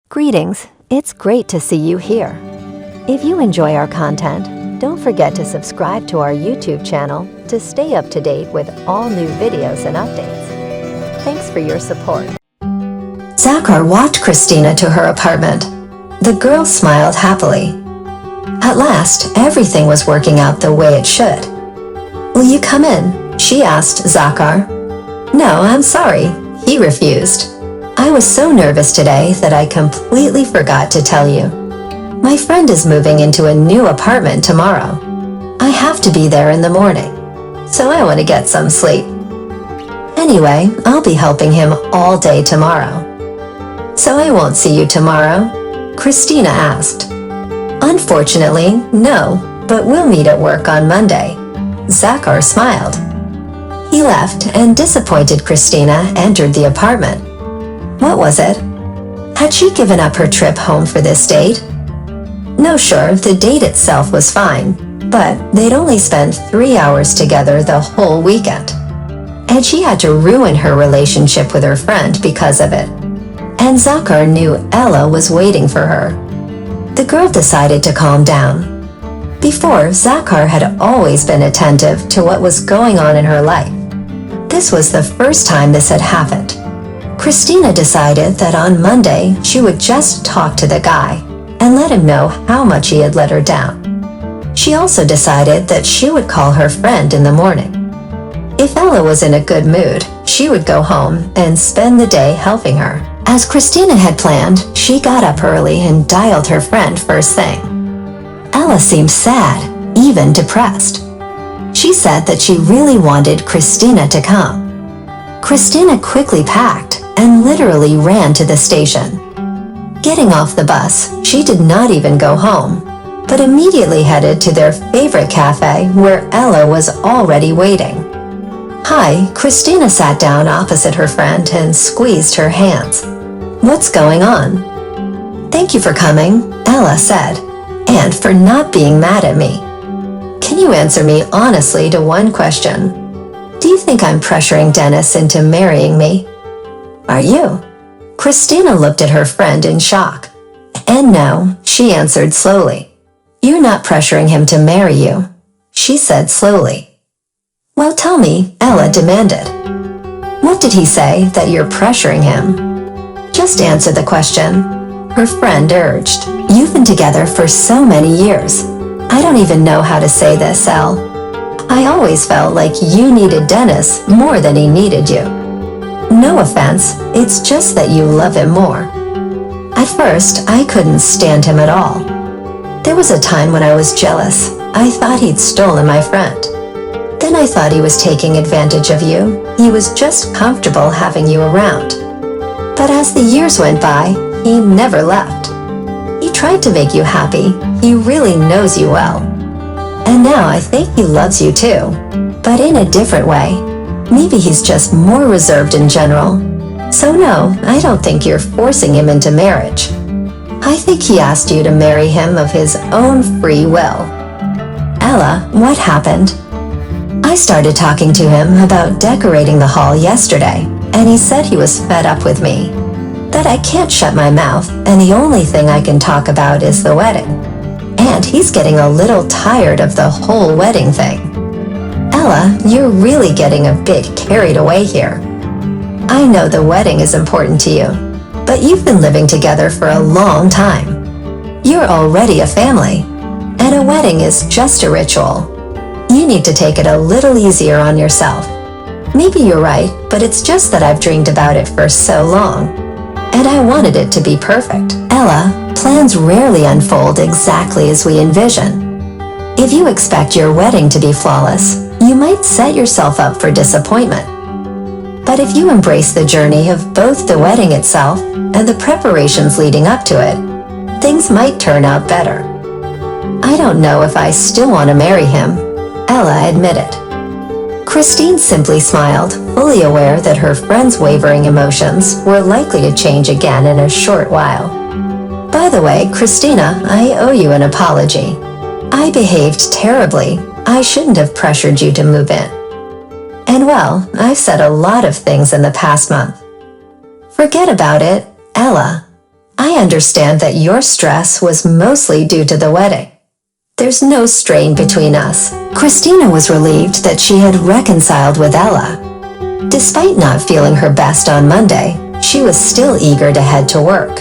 Greetings, it's great to see you here. If you enjoy our content, don't forget to subscribe to our YouTube channel to stay up to date with all new videos and updates. Thanks for your support. Zakar walked Christina to her apartment. The girl smiled happily. At last, everything was working out the way it should. "Will you come in?" she asked Zakar. "No, I'm sorry," he refused. "I was so nervous today that I completely forgot to tell you. My friend is moving into a new apartment tomorrow. I have to be there in the morning, so I want to get some sleep. Anyway, I'll be helping him all day tomorrow." "So I won't see you tomorrow?" Christina asked. "Unfortunately, no, but we'll meet at work on Monday." Zakar smiled. He left, and disappointed Christina entered the apartment. What was it? Had she given up her trip home for this date? No, sure, the date itself was fine, but they'd only spent 3 hours together the whole weekend. And she had to ruin her relationship with her friend because of it. And Zakar knew Ella was waiting for her. The girl decided to calm down. Before, Zakar had always been attentive to what was going on in her life. This was the first time this had happened. Christina decided that on Monday she would just talk to the guy and let him know how much he had let her down. She also decided that she would call her friend in the morning. If Ella was in a good mood, she would go home and spend the day helping her. As Christina had planned, she got up early and dialed her friend first thing. Ella seemed sad, even depressed. She said that she really wanted Christina to come. Christina quickly packed and literally ran to the station. Getting off the bus, she did not even go home, but immediately headed to their favorite cafe where Ella was already waiting. "Hi," Christina sat down opposite her friend and squeezed her hands. "What's going on?" "Thank you for coming," Ella said, "and for not being mad at me. Can you answer me honestly to one question? Do you think I'm pressuring Dennis into marrying me?" "Are you?" Christina looked at her friend in shock. "And no," she answered slowly. "You're not pressuring him to marry you," she said slowly. "Well, tell me," Ella demanded. "What did he say that you're pressuring him?" "Just answer the question," her friend urged. "You've been together for so many years. I don't even know how to say this, Elle. I always felt like you needed Dennis more than he needed you. No offense, it's just that you love him more. At first, I couldn't stand him at all. There was a time when I was jealous. I thought he'd stolen my friend. Then I thought he was taking advantage of you. He was just comfortable having you around. But as the years went by, he never left. He tried to make you happy. He really knows you well. And now I think he loves you too, but in a different way. Maybe he's just more reserved in general. So no, I don't think you're forcing him into marriage. I think he asked you to marry him of his own free will." "Ella, what happened?" "I started talking to him about decorating the hall yesterday, and he said he was fed up with me. That I can't shut my mouth, and the only thing I can talk about is the wedding. And he's getting a little tired of the whole wedding thing." "Ella, you're really getting a bit carried away here. I know the wedding is important to you, but you've been living together for a long time. You're already a family, and a wedding is just a ritual. You need to take it a little easier on yourself. Maybe you're right, but it's just that I've dreamed about it for so long, and I wanted it to be perfect." "Ella, plans rarely unfold exactly as we envision. If you expect your wedding to be flawless, you might set yourself up for disappointment. But if you embrace the journey of both the wedding itself and the preparations leading up to it, things might turn out better." "I don't know if I still want to marry him," Ella admitted. Christine simply smiled, fully aware that her friend's wavering emotions were likely to change again in a short while. "By the way, Christina, I owe you an apology. I behaved terribly. I shouldn't have pressured you to move in. And well, I've said a lot of things in the past month. Forget about it, Ella. I understand that your stress was mostly due to the wedding. There's no strain between us. Christina was relieved that she had reconciled with Ella. Despite not feeling her best on Monday, she was still eager to head to work.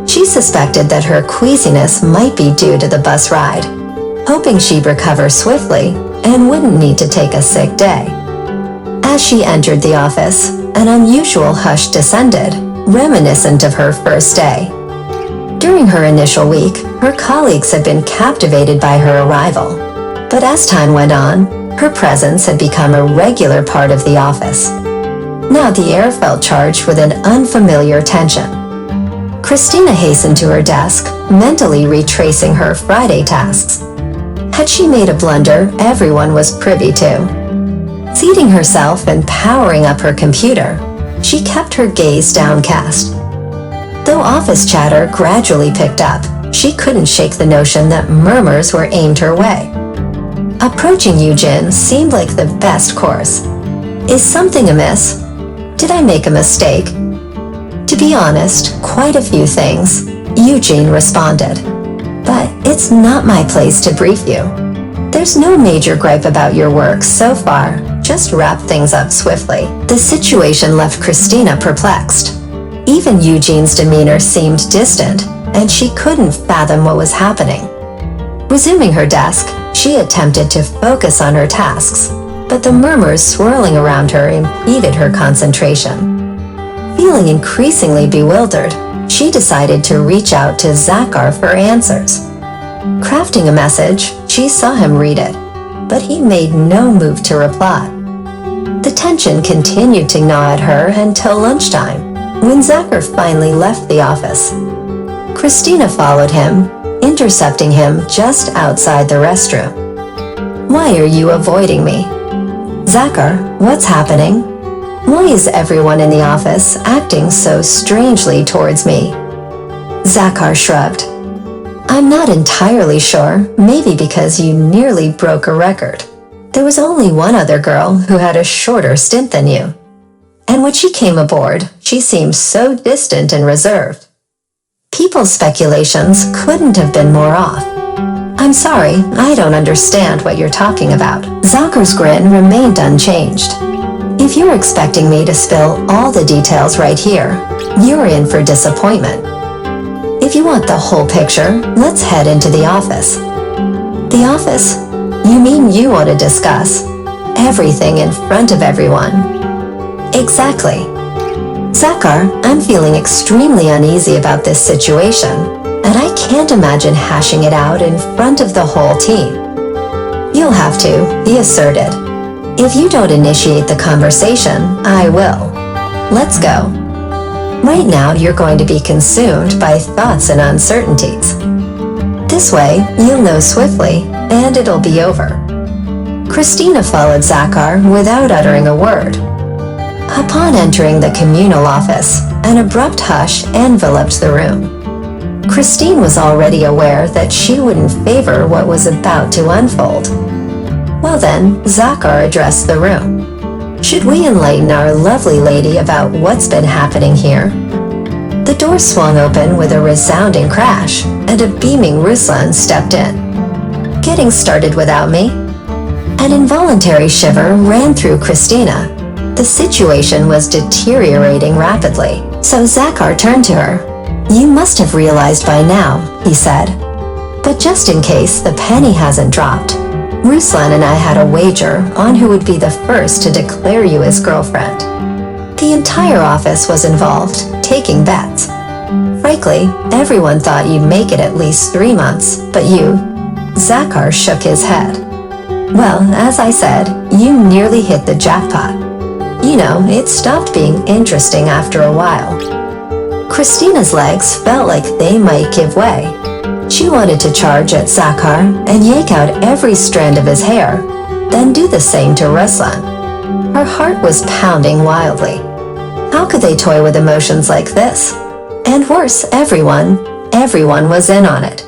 She suspected that her queasiness might be due to the bus ride, hoping she'd recover swiftly and wouldn't need to take a sick day. As she entered the office, an unusual hush descended, reminiscent of her first day. During her initial week, her colleagues had been captivated by her arrival, but as time went on, her presence had become a regular part of the office. Now the air felt charged with an unfamiliar tension. Christina hastened to her desk, mentally retracing her Friday tasks. Had she made a blunder everyone was privy to? Seating herself and powering up her computer, she kept her gaze downcast. Though office chatter gradually picked up, she couldn't shake the notion that murmurs were aimed her way. Approaching Eugene seemed like the best course. Is something amiss? Did I make a mistake? To be honest, quite a few things, Eugene responded. But it's not my place to brief you. There's no major gripe about your work so far, just wrap things up swiftly. The situation left Christina perplexed. Even Eugene's demeanor seemed distant, and she couldn't fathom what was happening. Resuming her desk, she attempted to focus on her tasks, but the murmurs swirling around her impeded her concentration. Feeling increasingly bewildered, she decided to reach out to Zakar for answers. Crafting a message, she saw him read it, but he made no move to reply. The tension continued to gnaw at her until lunchtime, when Zakar finally left the office. Christina followed him, intercepting him just outside the restroom. Why are you avoiding me? Zakar, what's happening? Why is everyone in the office acting so strangely towards me? Zakar shrugged. I'm not entirely sure, maybe because you nearly broke a record. There was only one other girl who had a shorter stint than you. And when she came aboard, she seemed so distant and reserved. People's speculations couldn't have been more off. I'm sorry, I don't understand what you're talking about. Zakar's grin remained unchanged. If you're expecting me to spill all the details right here, you're in for disappointment. If you want the whole picture, let's head into the office. The office? You mean you want to discuss everything in front of everyone? Exactly. Zakar, I'm feeling extremely uneasy about this situation, and I can't imagine hashing it out in front of the whole team. You'll have to, he asserted. If you don't initiate the conversation, I will. Let's go. Right now, you're going to be consumed by thoughts and uncertainties. This way, you'll know swiftly, and it'll be over. Christina followed Zakar without uttering a word. Upon entering the communal office, an abrupt hush enveloped the room. Christine was already aware that she wouldn't favor what was about to unfold. Well then, Zakar addressed the room. Should we enlighten our lovely lady about what's been happening here? The door swung open with a resounding crash, and a beaming Ruslan stepped in. Getting started without me? An involuntary shiver ran through Christina. The situation was deteriorating rapidly, so Zakar turned to her. You must have realized by now, he said. But just in case the penny hasn't dropped, Ruslan and I had a wager on who would be the first to declare you as girlfriend. The entire office was involved, taking bets. Frankly, everyone thought you'd make it at least 3 months, but you... Zakar shook his head. Well, as I said, you nearly hit the jackpot. You know, it stopped being interesting after a while. Christina's legs felt like they might give way. She wanted to charge at Zakar and yank out every strand of his hair, then do the same to Ruslan. Her heart was pounding wildly. How could they toy with emotions like this? And worse, everyone was in on it.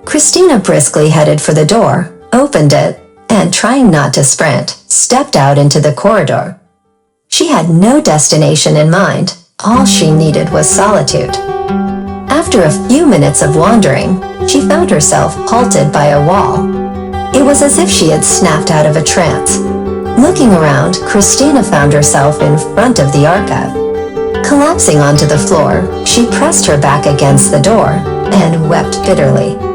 Christina briskly headed for the door, opened it, and trying not to sprint, stepped out into the corridor. She had no destination in mind. All she needed was solitude. After a few minutes of wandering, she found herself halted by a wall. It was as if she had snapped out of a trance. Looking around, Christina found herself in front of the arca. Collapsing onto the floor, she pressed her back against the door and wept bitterly.